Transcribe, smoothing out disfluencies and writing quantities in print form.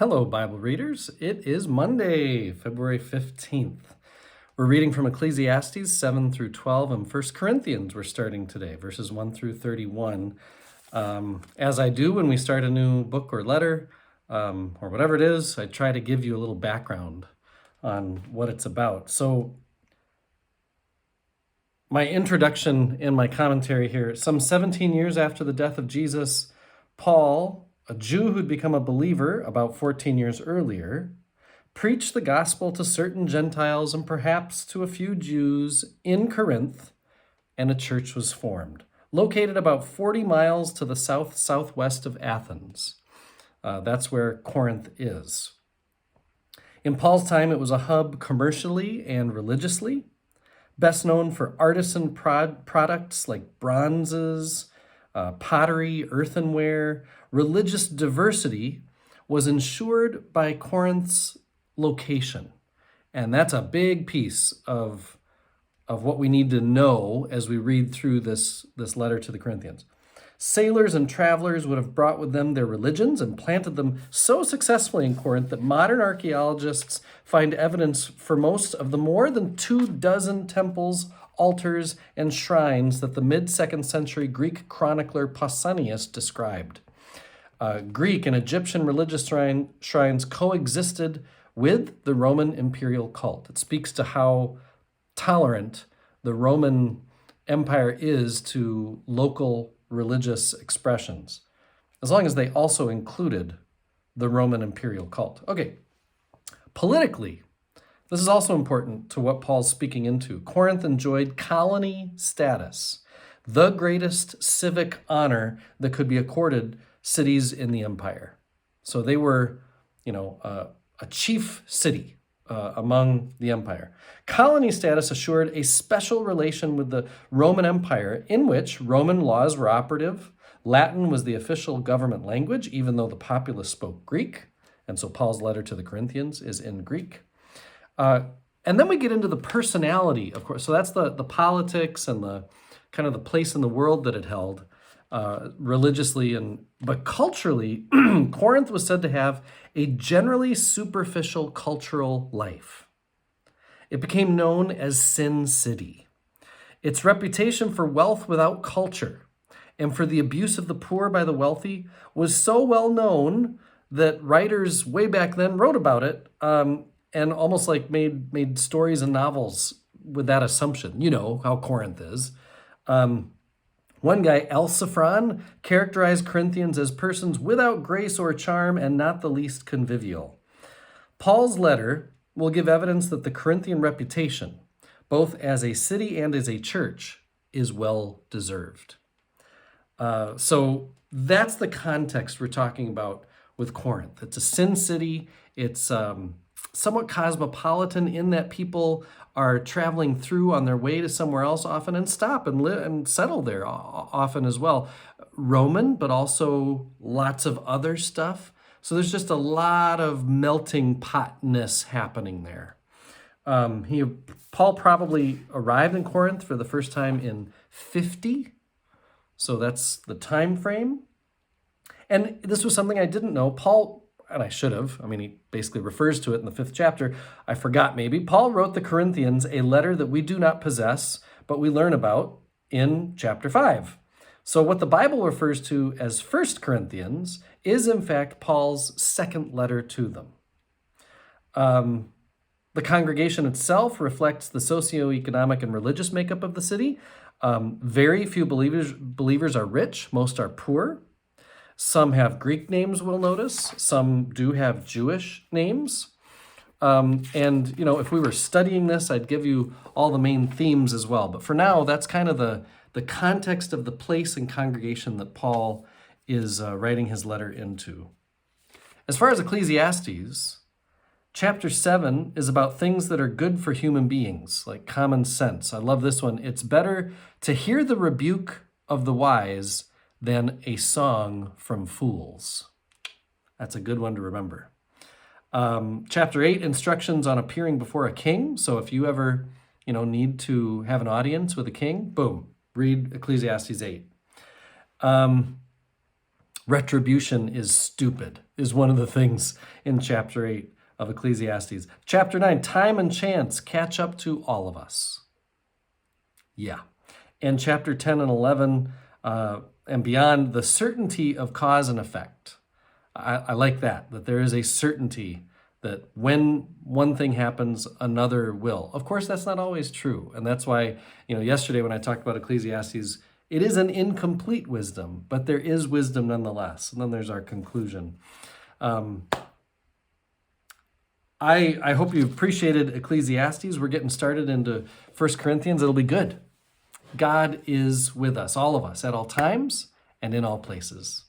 Hello, Bible readers. It is Monday, February 15th. We're reading from Ecclesiastes 7 through 12 and 1 Corinthians we're starting today, verses 1 through 31. As I do when we start a new book or letter, or whatever it is, I try to give you a little background on what it's about. So my introduction in my commentary here, some 17 years after the death of Jesus, Paul, a Jew who'd become a believer about 14 years earlier, preached the gospel to certain Gentiles and perhaps to a few Jews in Corinth, and a church was formed, located about 40 miles to the southwest of Athens. That's where Corinth is. In Paul's time, it was a hub commercially and religiously, best known for artisan products like bronzes, pottery, earthenware. Religious diversity was ensured by Corinth's location. And that's a big piece of what we need to know as we read through this letter to the Corinthians. Sailors and travelers would have brought with them their religions and planted them so successfully in Corinth that modern archaeologists find evidence for most of the more than 24 temples, altars, and shrines that the mid-2nd century Greek chronicler Pausanias described. Greek and Egyptian religious shrines coexisted with the Roman imperial cult. It speaks to how tolerant the Roman Empire is to local religious expressions, as long as they also included the Roman imperial cult. Okay, politically, this is also important to what Paul's speaking into. Corinth enjoyed colony status, the greatest civic honor that could be accorded cities in the empire. So they were, a chief city among the empire. Colony status assured a special relation with the Roman Empire in which Roman laws were operative. Latin was the official government language, even though the populace spoke Greek. And so Paul's letter to the Corinthians is in Greek. And then we get into the personality, of course. So that's the politics and the kind of the place in the world that it held religiously, but culturally, Corinth was said to have a generally superficial cultural life. It became known as Sin City. Its reputation for wealth without culture and for the abuse of the poor by the wealthy was so well known that writers way back then wrote about it and almost like made stories and novels with that assumption. You know how Corinth is. One guy, Alciphron, characterized Corinthians as persons without grace or charm and not the least convivial. Paul's letter will give evidence that the Corinthian reputation, both as a city and as a church, is well deserved. So that's the context we're talking about with Corinth. It's a sin city. It's somewhat cosmopolitan in that people are traveling through on their way to somewhere else often and stop and live and settle there often as well. Roman, but also lots of other stuff. So there's just a lot of melting potness happening there. Paul probably arrived in Corinth for the first time in 50. So that's the time frame. And this was something I didn't know. Paul, and I should have, he basically refers to it in the 5th chapter. I forgot maybe. Paul wrote the Corinthians a letter that we do not possess, but we learn about in chapter 5. So what the Bible refers to as 1 Corinthians is in fact Paul's 2nd letter to them. The congregation itself reflects the socioeconomic and religious makeup of the city. Very few believers are rich. Most are poor. Some have Greek names, we'll notice. Some do have Jewish names. If we were studying this, I'd give you all the main themes as well. But for now, that's kind of the context of the place and congregation that Paul is writing his letter into. As far as Ecclesiastes, chapter 7 is about things that are good for human beings, like common sense. I love this one. It's better to hear the rebuke of the wise than a song from fools. That's a good one to remember. Chapter 8, instructions on appearing before a king. So if you ever, need to have an audience with a king, boom, read Ecclesiastes 8. Retribution is stupid, is one of the things in chapter 8 of Ecclesiastes. Chapter 9, time and chance catch up to all of us. Yeah. And chapter 10 and 11 and beyond, the certainty of cause and effect. I like that there is a certainty that when one thing happens, another will. Of course, that's not always true. And that's why, yesterday when I talked about Ecclesiastes, it is an incomplete wisdom, but there is wisdom nonetheless. And then there's our conclusion. I hope you've appreciated Ecclesiastes. We're getting started into 1 Corinthians. It'll be good. God is with us, all of us, at all times and in all places.